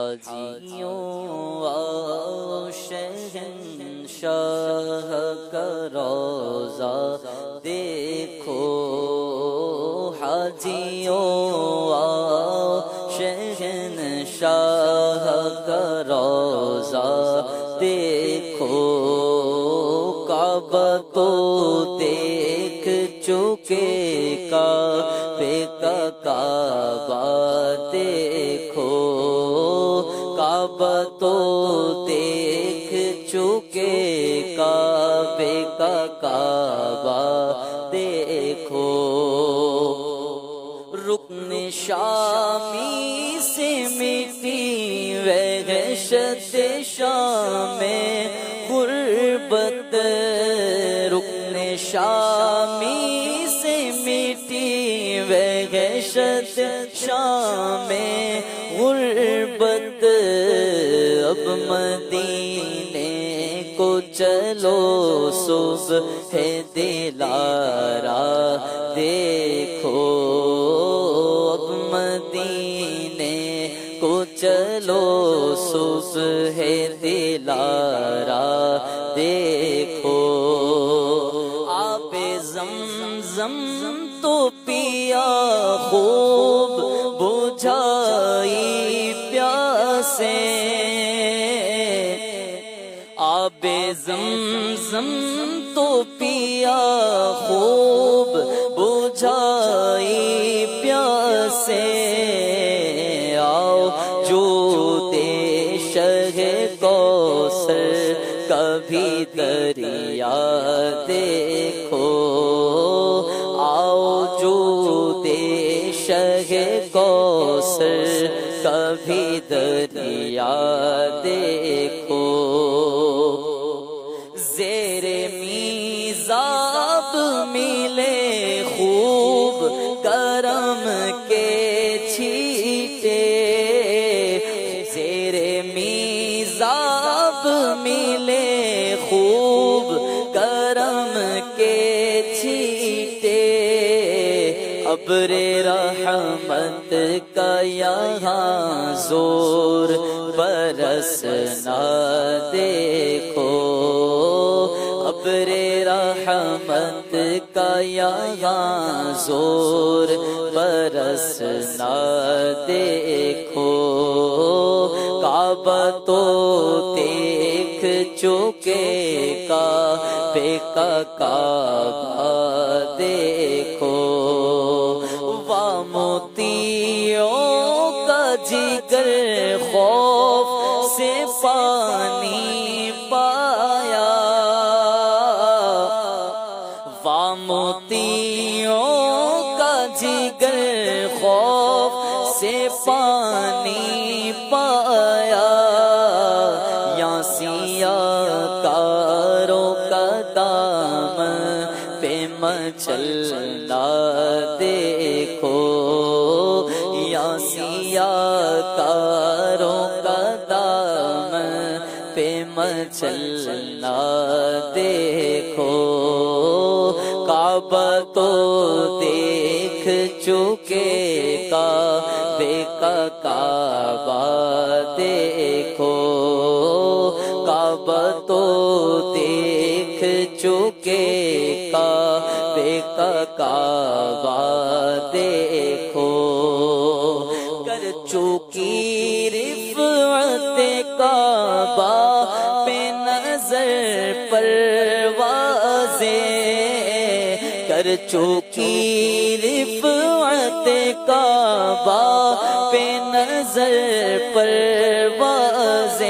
حاجیوں شہنشاہ کا روضہ دیکھو، حاجیوں شہنشاہ کا روضہ دیکھو، کعبہ تو دیکھ چکے، کعبے کا کعبہ دیکھو، کعبہ تو دیکھ چکے، کعبے کا کعبہ دیکھو، رکن شامی سے مٹی وحشت شام غربت، رکن شامی سے مٹی وحشت شام غربت، اب مدینے کو چلو صبح دلارا دیکھو، اب مدینے کو چلو صبح دلارا دیکھو، آب زمزم تو پیا خوب بجھائی پیاسیں، آب زمزم تو پیا خوب بجھائی پیاسیں، آؤ جو شہ کوثر کبھی دریا دیکھو، آؤ جو شہ کوثر کبھی دریا دیکھو، زیر میزاب ملے خوب کرم کے چھیٹے، زیر میزاب ملے خوب کرم کے چھیٹے، ابر رحمت کا یہاں زور برسنا دیکھو، ابر رحمت کا یہاں زور برسنا دیکھو، کعبہ تو دیکھ چکے، کعبے کا کعبہ دیکھو، موتیوں کا جگر خوف سے پانی پایا، موتیوں کا جگر خوف سے پانی پایا، یا سیاہ کاروں کا دامن پہ مچلنا دیکھو، یا سیاہ کاروں کا دامن پہ مچلنا دیکھو، کعبہ تو دیکھ چکے، کعبے کا کعبہ دیکھو، کعبہ تو دیکھ چکے، کعبے کا کعبہ دیکھو، کر چکی رفعت کعبہ پہ نظر پروازیں، کر چکی رفعت کعبہ پہ نظر پروازیں،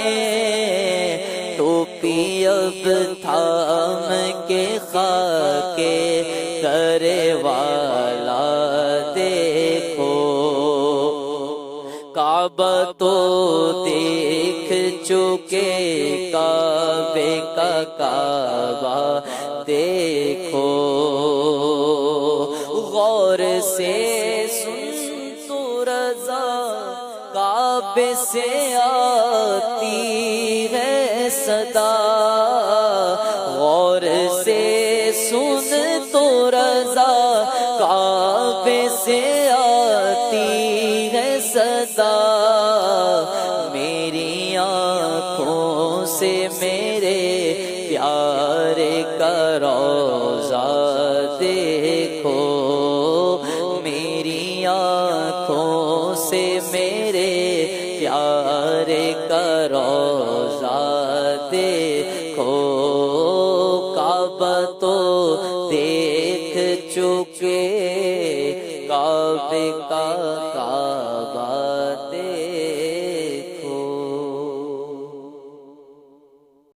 ٹوپی اب تھام کے خاک کرے والا دیکھو، کعبہ تو دیکھ چکے، کعبے کا کعبہ دیکھو، غور سے سن تو رضا کعبے سے آتی ہے صدا، غور سے سن تو رضا کعبے سے آتی ہے صدا، سے میرے پیارے کا روضہ دیکھو، میری آنکھوں سے میرے پیارے کا روضہ دیکھو، کعبہ تو دیکھ چکے، کعبے کا